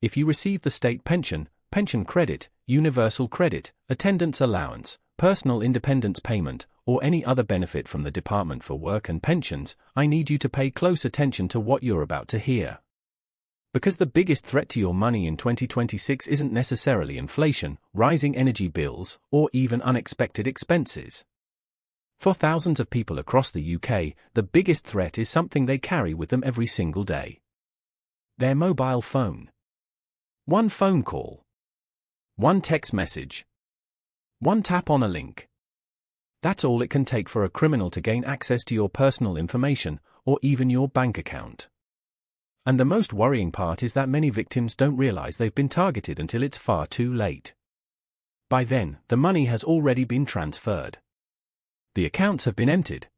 If you receive the state pension, pension credit, universal credit, attendance allowance, personal independence payment, or any other benefit from the Department for Work and Pensions, I need you to pay close attention to what you're about to hear. Because the biggest threat to your money in 2026 isn't necessarily inflation, rising energy bills, or even unexpected expenses. For thousands of people across the UK, the biggest threat is something they carry with them every single day. Their mobile phone. One phone call. One text message. One tap on a link. That's all it can take for a criminal to gain access to your personal information, or even your bank account. And the most worrying part is that many victims don't realize they've been targeted until it's far too late. By then, the money has already been transferred. The accounts have been emptied.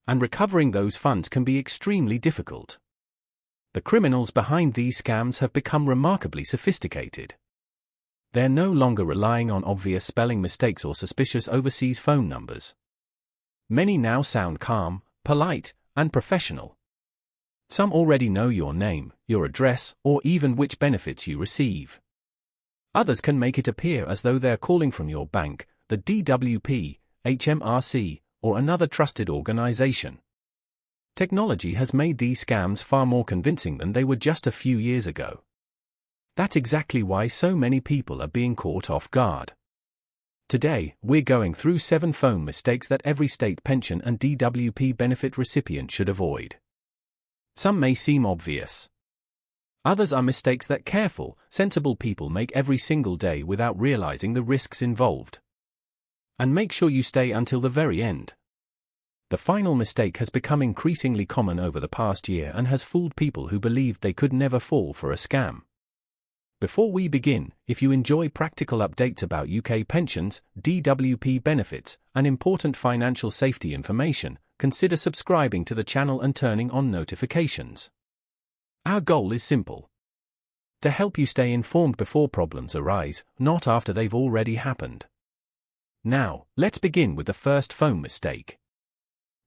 And recovering those funds can be extremely difficult. The criminals behind these scams have become remarkably sophisticated. They're no longer relying on obvious spelling mistakes or suspicious overseas phone numbers. Many now sound calm, polite, and professional. Some already know your name, your address, or even which benefits you receive. Others can make it appear as though they're calling from your bank, the DWP, HMRC, or another trusted organization. Technology has made these scams far more convincing than they were just a few years ago. That's exactly why so many people are being caught off guard. Today, we're going through 7 phone mistakes that every state pension and DWP benefit recipient should avoid. Some may seem obvious. Others are mistakes that careful, sensible people make every single day without realizing the risks involved. And make sure you stay until the very end. The final mistake has become increasingly common over the past year and has fooled people who believed they could never fall for a scam. Before we begin, if you enjoy practical updates about UK pensions, DWP benefits, and important financial safety information, consider subscribing to the channel and turning on notifications. Our goal is simple: to help you stay informed before problems arise, not after they've already happened. Now, let's begin with the first phone mistake.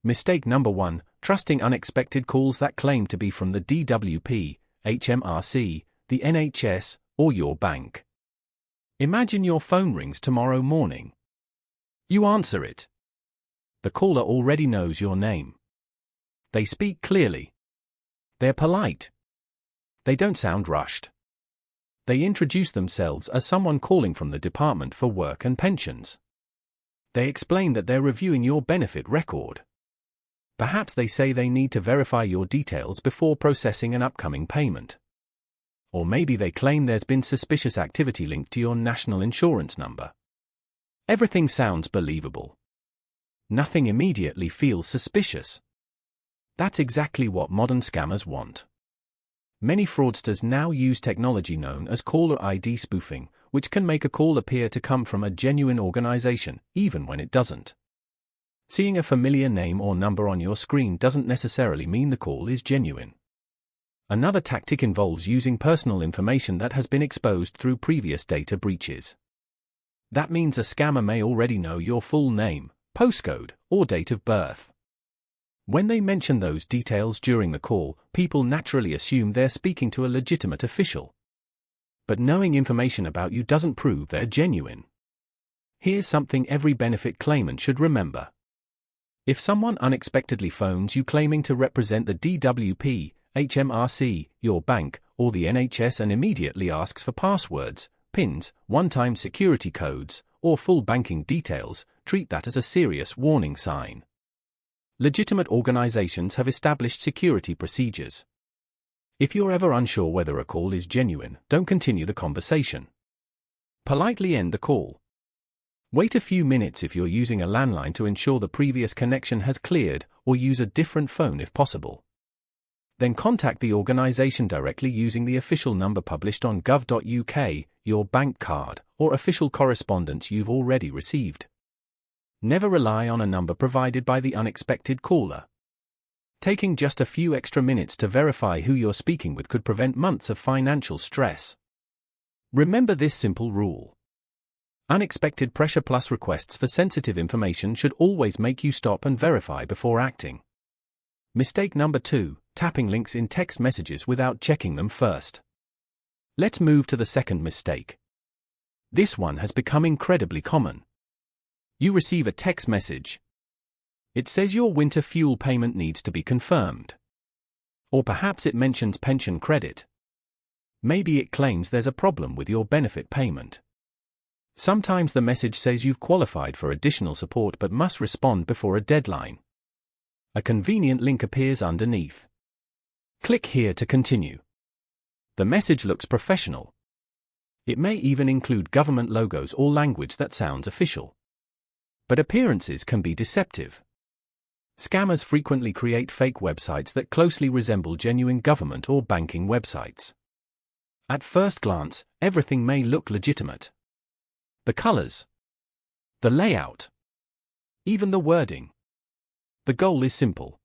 Mistake number 1, trusting unexpected calls that claim to be from the DWP, HMRC, the NHS, or your bank. Imagine your phone rings tomorrow morning. You answer it. The caller already knows your name. They speak clearly. They're polite. They don't sound rushed. They introduce themselves as someone calling from the Department for Work and Pensions. They explain that they're reviewing your benefit record. Perhaps they say they need to verify your details before processing an upcoming payment. Or maybe they claim there's been suspicious activity linked to your national insurance number. Everything sounds believable. Nothing immediately feels suspicious. That's exactly what modern scammers want. Many fraudsters now use technology known as caller ID spoofing, which can make a call appear to come from a genuine organization, even when it doesn't. Seeing a familiar name or number on your screen doesn't necessarily mean the call is genuine. Another tactic involves using personal information that has been exposed through previous data breaches. That means a scammer may already know your full name, postcode, or date of birth. When they mention those details during the call, people naturally assume they're speaking to a legitimate official. But knowing information about you doesn't prove they're genuine. Here's something every benefit claimant should remember. If someone unexpectedly phones you claiming to represent the DWP, HMRC, your bank, or the NHS and immediately asks for passwords, PINs, one-time security codes, or full banking details, treat that as a serious warning sign. Legitimate organizations have established security procedures. If you're ever unsure whether a call is genuine, don't continue the conversation. Politely end the call. Wait a few minutes if you're using a landline to ensure the previous connection has cleared, or use a different phone if possible. Then contact the organization directly using the official number published on gov.uk, your bank card, or official correspondence you've already received. Never rely on a number provided by the unexpected caller. Taking just a few extra minutes to verify who you're speaking with could prevent months of financial stress. Remember this simple rule. Unexpected pressure plus requests for sensitive information should always make you stop and verify before acting. Mistake number 2, tapping links in text messages without checking them first. Let's move to the second mistake. This one has become incredibly common. You receive a text message. It says your winter fuel payment needs to be confirmed. Or perhaps it mentions pension credit. Maybe it claims there's a problem with your benefit payment. Sometimes the message says you've qualified for additional support but must respond before a deadline. A convenient link appears underneath. Click here to continue. The message looks professional. It may even include government logos or language that sounds official. But appearances can be deceptive. Scammers frequently create fake websites that closely resemble genuine government or banking websites. At first glance, everything may look legitimate. The colors, the layout, even the wording. The goal is simple: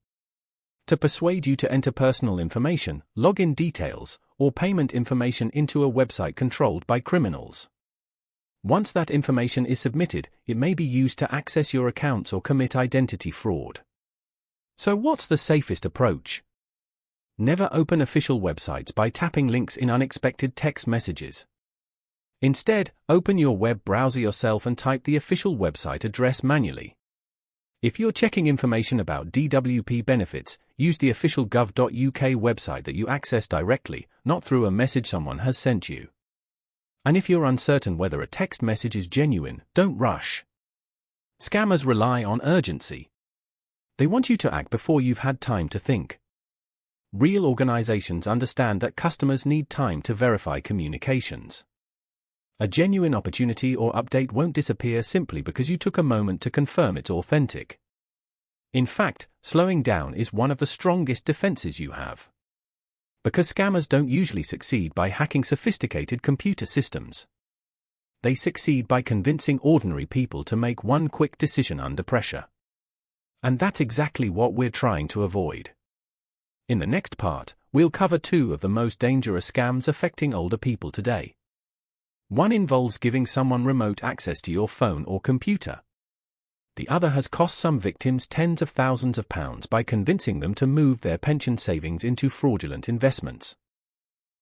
to persuade you to enter personal information, login details, or payment information into a website controlled by criminals. Once that information is submitted, it may be used to access your accounts or commit identity fraud. So what's the safest approach? Never open official websites by tapping links in unexpected text messages. Instead, open your web browser yourself and type the official website address manually. If you're checking information about DWP benefits, use the official gov.uk website that you access directly, not through a message someone has sent you. And if you're uncertain whether a text message is genuine, don't rush. Scammers rely on urgency. They want you to act before you've had time to think. Real organizations understand that customers need time to verify communications. A genuine opportunity or update won't disappear simply because you took a moment to confirm it's authentic. In fact, slowing down is one of the strongest defenses you have. Because scammers don't usually succeed by hacking sophisticated computer systems. They succeed by convincing ordinary people to make one quick decision under pressure. And that's exactly what we're trying to avoid. In the next part, we'll cover two of the most dangerous scams affecting older people today. One involves giving someone remote access to your phone or computer. The other has cost some victims tens of thousands of pounds by convincing them to move their pension savings into fraudulent investments.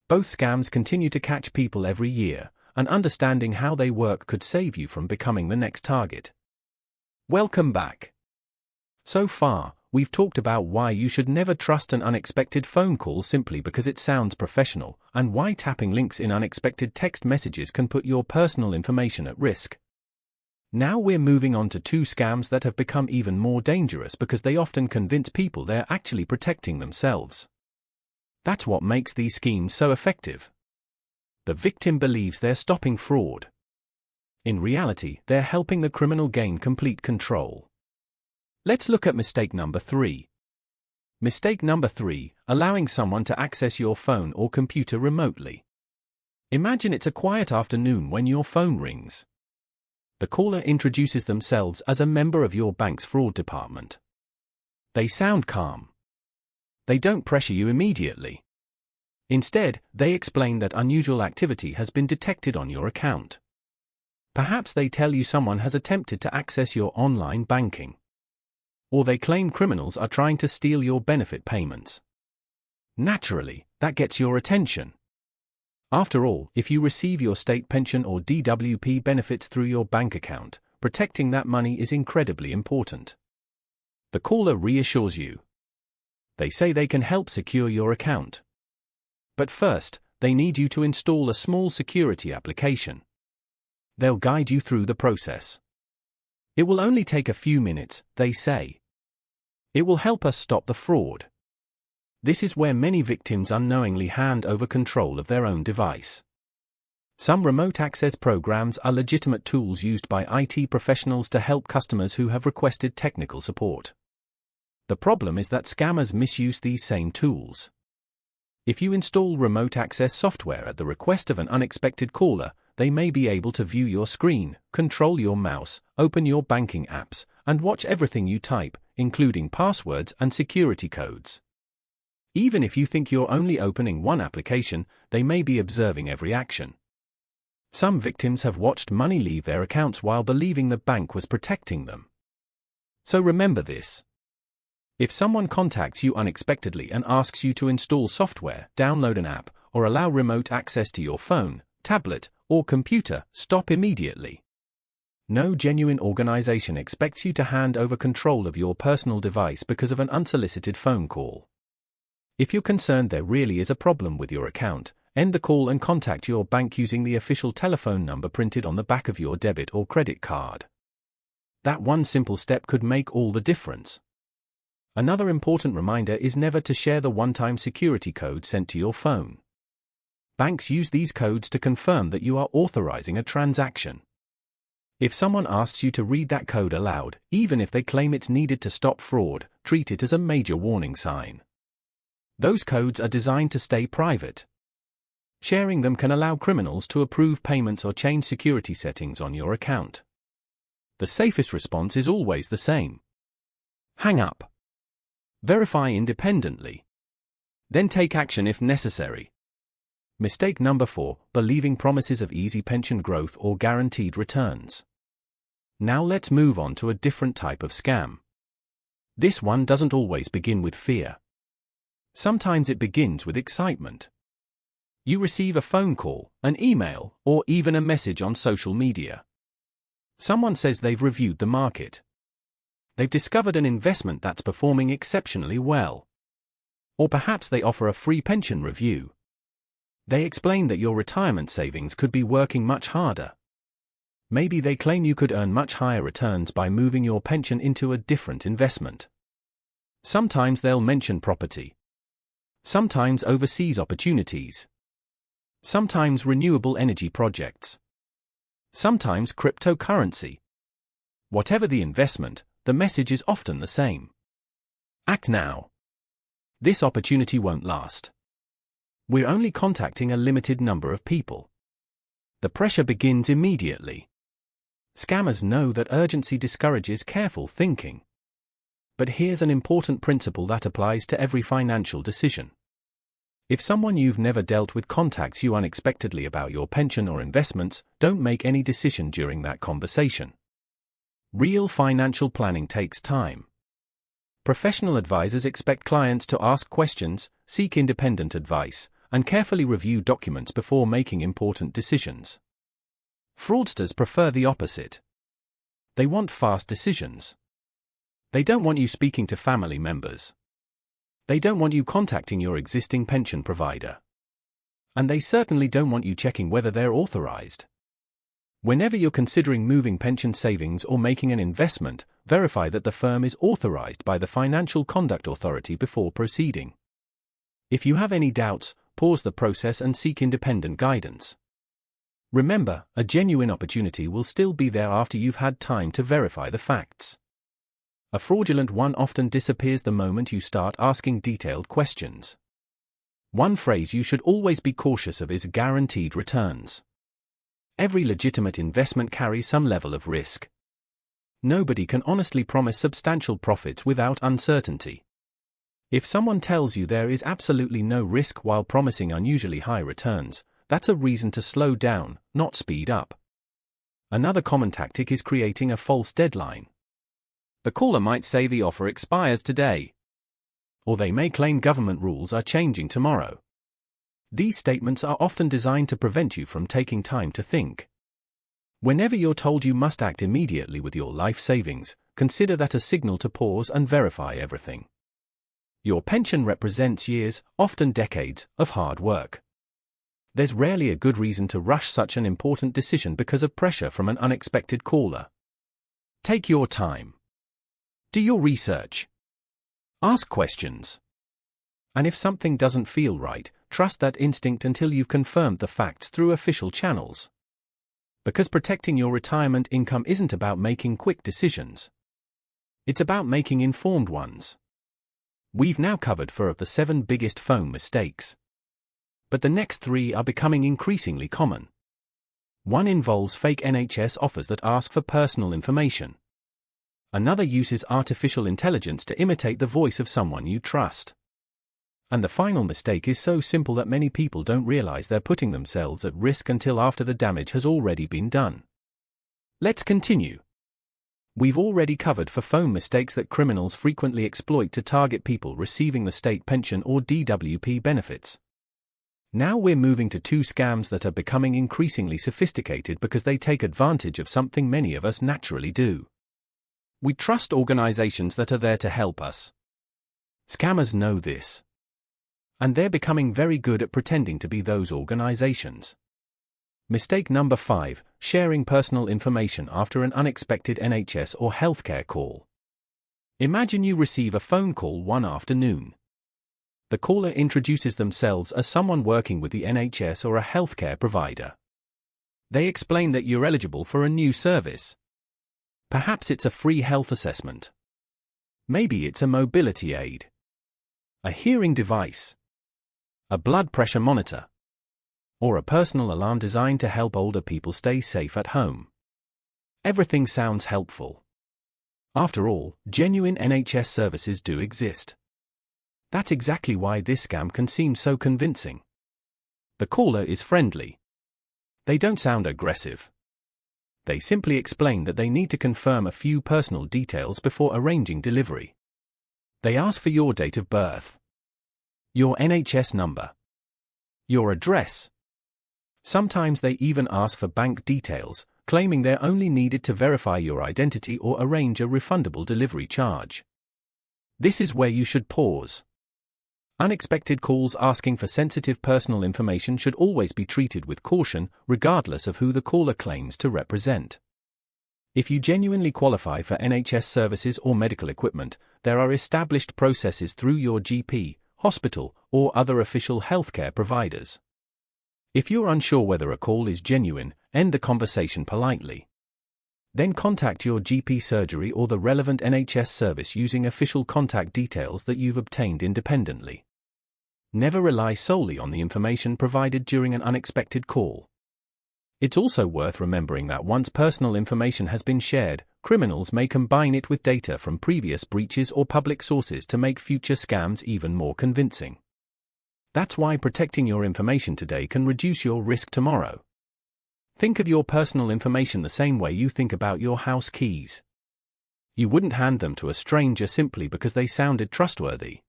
Both scams continue to catch people every year, and understanding how they work could save you from becoming the next target. Welcome back. So far, we've talked about why you should never trust an unexpected phone call simply because it sounds professional, and why tapping links in unexpected text messages can put your personal information at risk. Now we're moving on to two scams that have become even more dangerous because they often convince people they're actually protecting themselves. That's what makes these schemes so effective. The victim believes they're stopping fraud. In reality, they're helping the criminal gain complete control. Let's look at mistake number 3. Mistake number 3, allowing someone to access your phone or computer remotely. Imagine it's a quiet afternoon when your phone rings. The caller introduces themselves as a member of your bank's fraud department. They sound calm. They don't pressure you immediately. Instead, they explain that unusual activity has been detected on your account. Perhaps they tell you someone has attempted to access your online banking. Or they claim criminals are trying to steal your benefit payments. Naturally, that gets your attention. After all, if you receive your state pension or DWP benefits through your bank account, protecting that money is incredibly important. The caller reassures you. They say they can help secure your account. But first, they need you to install a small security application. They'll guide you through the process. It will only take a few minutes, they say. It will help us stop the fraud. This is where many victims unknowingly hand over control of their own device. Some remote access programs are legitimate tools used by IT professionals to help customers who have requested technical support. The problem is that scammers misuse these same tools. If you install remote access software at the request of an unexpected caller, they may be able to view your screen, control your mouse, open your banking apps, and watch everything you type, including passwords and security codes. Even if you think you're only opening one application, they may be observing every action. Some victims have watched money leave their accounts while believing the bank was protecting them. So remember this. If someone contacts you unexpectedly and asks you to install software, download an app, or allow remote access to your phone, tablet, or computer, stop immediately. No genuine organization expects you to hand over control of your personal device because of an unsolicited phone call. If you're concerned there really is a problem with your account, end the call and contact your bank using the official telephone number printed on the back of your debit or credit card. That one simple step could make all the difference. Another important reminder is never to share the one-time security code sent to your phone. Banks use these codes to confirm that you are authorizing a transaction. If someone asks you to read that code aloud, even if they claim it's needed to stop fraud, treat it as a major warning sign. Those codes are designed to stay private. Sharing them can allow criminals to approve payments or change security settings on your account. The safest response is always the same. Hang up. Verify independently. Then take action if necessary. Mistake number 4, believing promises of easy pension growth or guaranteed returns. Now let's move on to a different type of scam. This one doesn't always begin with fear. Sometimes it begins with excitement. You receive a phone call, an email, or even a message on social media. Someone says they've reviewed the market. They've discovered an investment that's performing exceptionally well. Or perhaps they offer a free pension review. They explain that your retirement savings could be working much harder. Maybe they claim you could earn much higher returns by moving your pension into a different investment. Sometimes they'll mention property. Sometimes overseas opportunities. Sometimes renewable energy projects. Sometimes cryptocurrency. Whatever the investment, the message is often the same. Act now. This opportunity won't last. We're only contacting a limited number of people. The pressure begins immediately. Scammers know that urgency discourages careful thinking. But here's an important principle that applies to every financial decision. If someone you've never dealt with contacts you unexpectedly about your pension or investments, don't make any decision during that conversation. Real financial planning takes time. Professional advisors expect clients to ask questions, seek independent advice, and carefully review documents before making important decisions. Fraudsters prefer the opposite. They want fast decisions. They don't want you speaking to family members. They don't want you contacting your existing pension provider. And they certainly don't want you checking whether they're authorized. Whenever you're considering moving pension savings or making an investment, verify that the firm is authorized by the Financial Conduct Authority before proceeding. If you have any doubts, pause the process and seek independent guidance. Remember, a genuine opportunity will still be there after you've had time to verify the facts. A fraudulent one often disappears the moment you start asking detailed questions. One phrase you should always be cautious of is guaranteed returns. Every legitimate investment carries some level of risk. Nobody can honestly promise substantial profits without uncertainty. If someone tells you there is absolutely no risk while promising unusually high returns, that's a reason to slow down, not speed up. Another common tactic is creating a false deadline. The caller might say the offer expires today. Or they may claim government rules are changing tomorrow. These statements are often designed to prevent you from taking time to think. Whenever you're told you must act immediately with your life savings, consider that a signal to pause and verify everything. Your pension represents years, often decades, of hard work. There's rarely a good reason to rush such an important decision because of pressure from an unexpected caller. Take your time. Do your research. Ask questions. And if something doesn't feel right, trust that instinct until you've confirmed the facts through official channels. Because protecting your retirement income isn't about making quick decisions. It's about making informed ones. We've now covered 4 of the 7 biggest phone mistakes. But the next 3 are becoming increasingly common. One involves fake NHS offers that ask for personal information. Another uses artificial intelligence to imitate the voice of someone you trust. And the final mistake is so simple that many people don't realize they're putting themselves at risk until after the damage has already been done. Let's continue. We've already covered 4 phone mistakes that criminals frequently exploit to target people receiving the state pension or DWP benefits. Now we're moving to two scams that are becoming increasingly sophisticated because they take advantage of something many of us naturally do. We trust organizations that are there to help us. Scammers know this. And they're becoming very good at pretending to be those organizations. Mistake number 5, sharing personal information after an unexpected NHS or healthcare call. Imagine you receive a phone call one afternoon. The caller introduces themselves as someone working with the NHS or a healthcare provider. They explain that you're eligible for a new service. Perhaps it's a free health assessment. Maybe it's a mobility aid, a hearing device, a blood pressure monitor, or a personal alarm designed to help older people stay safe at home. Everything sounds helpful. After all, genuine NHS services do exist. That's exactly why this scam can seem so convincing. The caller is friendly. They don't sound aggressive. They simply explain that they need to confirm a few personal details before arranging delivery. They ask for your date of birth, your NHS number, your address. Sometimes they even ask for bank details, claiming they're only needed to verify your identity or arrange a refundable delivery charge. This is where you should pause. Unexpected calls asking for sensitive personal information should always be treated with caution, regardless of who the caller claims to represent. If you genuinely qualify for NHS services or medical equipment, there are established processes through your GP, hospital, or other official healthcare providers. If you're unsure whether a call is genuine, end the conversation politely. Then contact your GP surgery or the relevant NHS service using official contact details that you've obtained independently. Never rely solely on the information provided during an unexpected call. It's also worth remembering that once personal information has been shared, criminals may combine it with data from previous breaches or public sources to make future scams even more convincing. That's why protecting your information today can reduce your risk tomorrow. Think of your personal information the same way you think about your house keys. You wouldn't hand them to a stranger simply because they sounded trustworthy.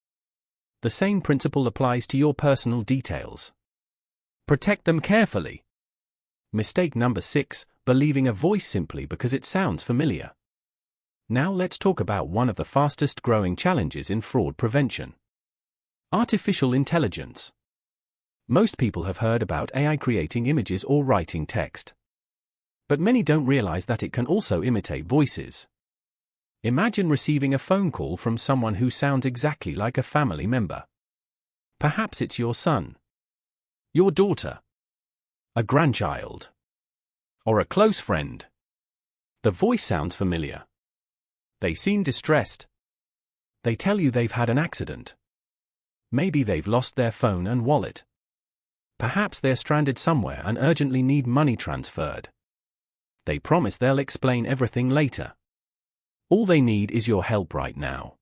The same principle applies to your personal details. Protect them carefully. Mistake number 6, believing a voice simply because it sounds familiar. Now let's talk about one of the fastest growing challenges in fraud prevention. Artificial intelligence. Most people have heard about AI creating images or writing text. But many don't realize that it can also imitate voices. Imagine receiving a phone call from someone who sounds exactly like a family member. Perhaps it's your son, your daughter, a grandchild, or a close friend. The voice sounds familiar. They seem distressed. They tell you they've had an accident. Maybe they've lost their phone and wallet. Perhaps they're stranded somewhere and urgently need money transferred. They promise they'll explain everything later. All they need is your help right now.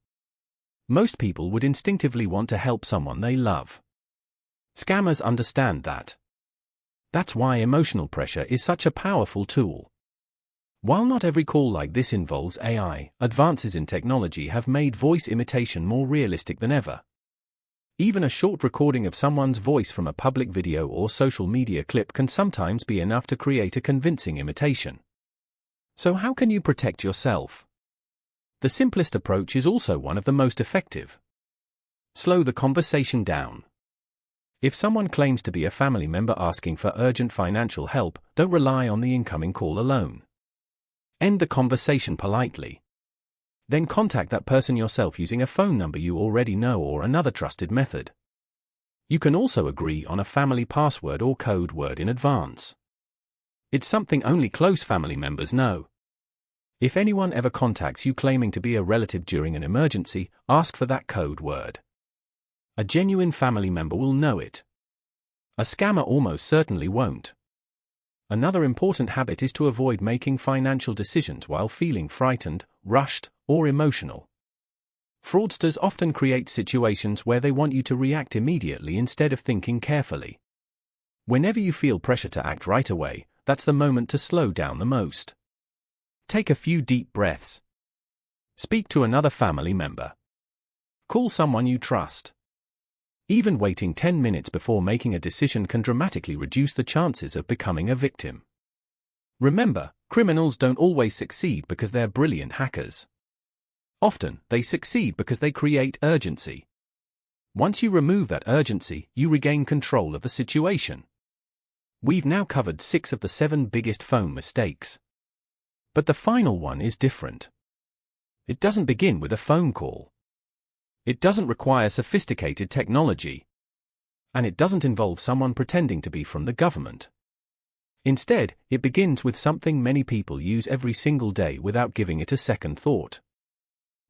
Most people would instinctively want to help someone they love. Scammers understand that. That's why emotional pressure is such a powerful tool. While not every call like this involves AI, advances in technology have made voice imitation more realistic than ever. Even a short recording of someone's voice from a public video or social media clip can sometimes be enough to create a convincing imitation. So how can you protect yourself? The simplest approach is also one of the most effective. Slow the conversation down. If someone claims to be a family member asking for urgent financial help, don't rely on the incoming call alone. End the conversation politely. Then contact that person yourself using a phone number you already know or another trusted method. You can also agree on a family password or code word in advance. It's something only close family members know. If anyone ever contacts you claiming to be a relative during an emergency, ask for that code word. A genuine family member will know it. A scammer almost certainly won't. Another important habit is to avoid making financial decisions while feeling frightened, rushed, or emotional. Fraudsters often create situations where they want you to react immediately instead of thinking carefully. Whenever you feel pressure to act right away, that's the moment to slow down the most. Take a few deep breaths. Speak to another family member. Call someone you trust. Even waiting 10 minutes before making a decision can dramatically reduce the chances of becoming a victim. Remember, criminals don't always succeed because they're brilliant hackers. Often, they succeed because they create urgency. Once you remove that urgency, you regain control of the situation. We've now covered 6 of the 7 biggest phone mistakes. But the final one is different. It doesn't begin with a phone call. It doesn't require sophisticated technology. And it doesn't involve someone pretending to be from the government. Instead, it begins with something many people use every single day without giving it a second thought.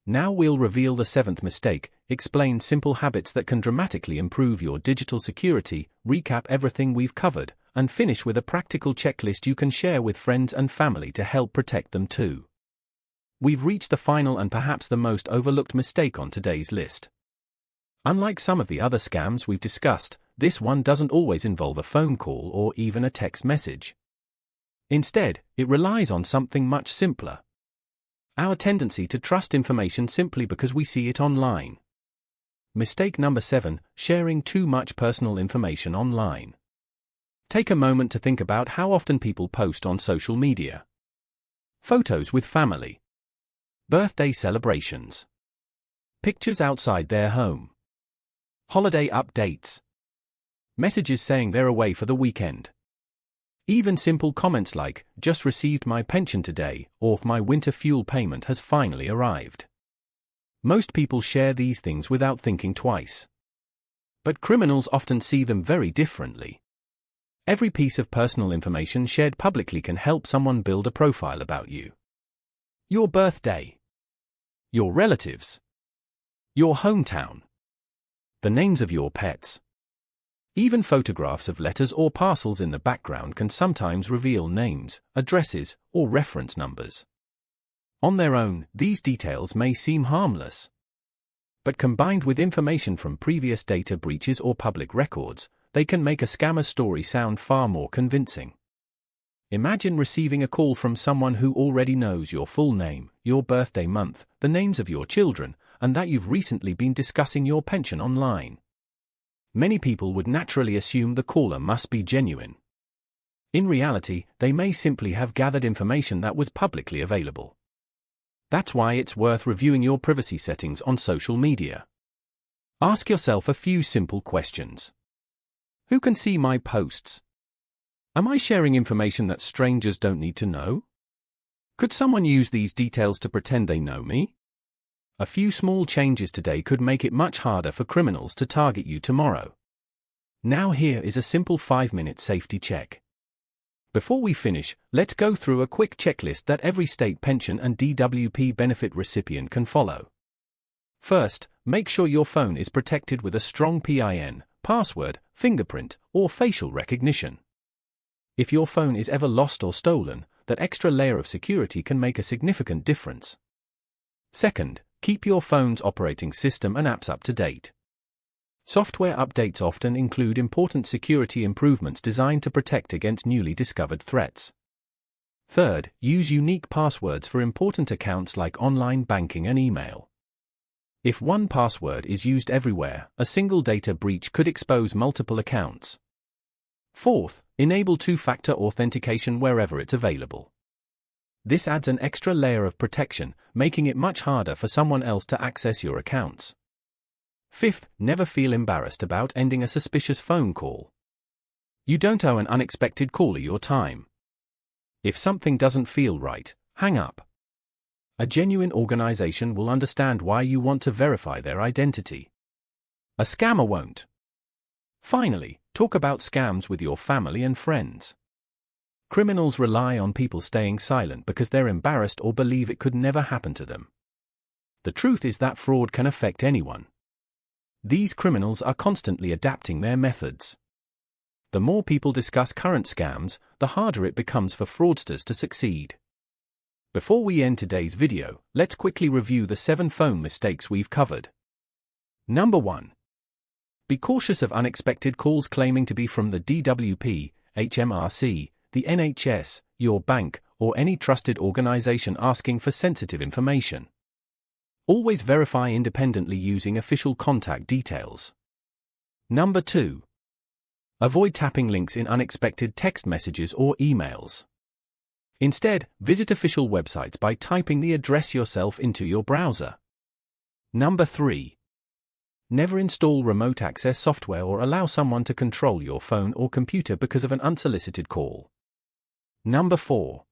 Now we'll reveal the 7th mistake, explain simple habits that can dramatically improve your digital security, recap everything we've covered, and finish with a practical checklist you can share with friends and family to help protect them too. We've reached the final and perhaps the most overlooked mistake on today's list. Unlike some of the other scams we've discussed, this one doesn't always involve a phone call or even a text message. Instead, it relies on something much simpler. Our tendency to trust information simply because we see it online. Mistake number 7, sharing too much personal information online. Take a moment to think about how often people post on social media. Photos with family. Birthday celebrations. Pictures outside their home. Holiday updates. Messages saying they're away for the weekend. Even simple comments like, "Just received my pension today," or "My winter fuel payment has finally arrived." Most people share these things without thinking twice. But criminals often see them very differently. Every piece of personal information shared publicly can help someone build a profile about you. Your birthday. Your relatives. Your hometown. The names of your pets. Even photographs of letters or parcels in the background can sometimes reveal names, addresses, or reference numbers. On their own, these details may seem harmless. But combined with information from previous data breaches or public records, they can make a scammer's story sound far more convincing. Imagine receiving a call from someone who already knows your full name, your birthday month, the names of your children, and that you've recently been discussing your pension online. Many people would naturally assume the caller must be genuine. In reality, they may simply have gathered information that was publicly available. That's why it's worth reviewing your privacy settings on social media. Ask yourself a few simple questions. Who can see my posts? Am I sharing information that strangers don't need to know? Could someone use these details to pretend they know me? A few small changes today could make it much harder for criminals to target you tomorrow. Now here is a simple 5-minute safety check. Before we finish, let's go through a quick checklist that every state pension and DWP benefit recipient can follow. First, make sure your phone is protected with a strong PIN, password, fingerprint, or facial recognition. If your phone is ever lost or stolen, that extra layer of security can make a significant difference. Second, keep your phone's operating system and apps up to date. Software updates often include important security improvements designed to protect against newly discovered threats. Third, use unique passwords for important accounts like online banking and email. If one password is used everywhere, a single data breach could expose multiple accounts. Fourth, enable two-factor authentication wherever it's available. This adds an extra layer of protection, making it much harder for someone else to access your accounts. Fifth, never feel embarrassed about ending a suspicious phone call. You don't owe an unexpected caller your time. If something doesn't feel right, hang up. A genuine organization will understand why you want to verify their identity. A scammer won't. Finally, talk about scams with your family and friends. Criminals rely on people staying silent because they're embarrassed or believe it could never happen to them. The truth is that fraud can affect anyone. These criminals are constantly adapting their methods. The more people discuss current scams, the harder it becomes for fraudsters to succeed. Before we end today's video, let's quickly review the 7 phone mistakes we've covered. Number 1. Be cautious of unexpected calls claiming to be from the DWP, HMRC, the NHS, your bank, or any trusted organization asking for sensitive information. Always verify independently using official contact details. Number 2. Avoid tapping links in unexpected text messages or emails. Instead, visit official websites by typing the address yourself into your browser. Number 3. Never install remote access software or allow someone to control your phone or computer because of an unsolicited call. Number 4.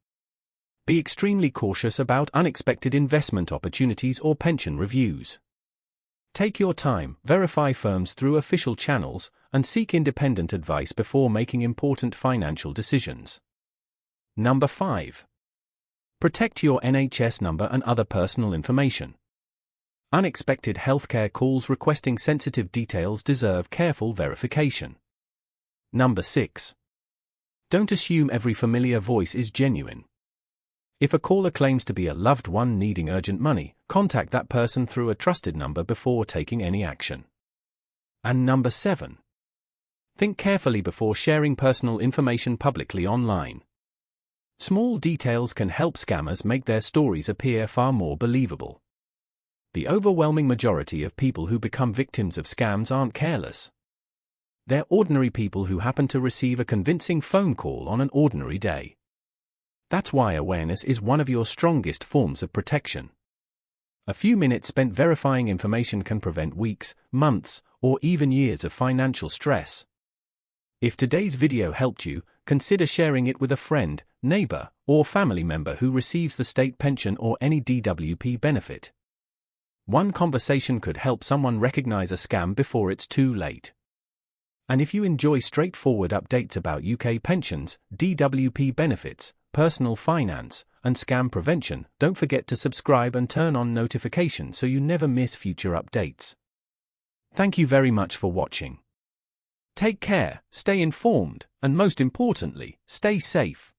Be extremely cautious about unexpected investment opportunities or pension reviews. Take your time, verify firms through official channels, and seek independent advice before making important financial decisions. Number 5. Protect your NHS number and other personal information. Unexpected healthcare calls requesting sensitive details deserve careful verification. Number 6. Don't assume every familiar voice is genuine. If a caller claims to be a loved one needing urgent money, contact that person through a trusted number before taking any action. And number 7. Think carefully before sharing personal information publicly online. Small details can help scammers make their stories appear far more believable. The overwhelming majority of people who become victims of scams aren't careless. They're ordinary people who happen to receive a convincing phone call on an ordinary day. That's why awareness is one of your strongest forms of protection. A few minutes spent verifying information can prevent weeks, months, or even years of financial stress. If today's video helped you, consider sharing it with a friend, neighbor, or family member who receives the state pension or any DWP benefit. One conversation could help someone recognize a scam before it's too late. And if you enjoy straightforward updates about UK pensions, DWP benefits, personal finance, and scam prevention, don't forget to subscribe and turn on notifications so you never miss future updates. Thank you very much for watching. Take care, stay informed, and most importantly, stay safe.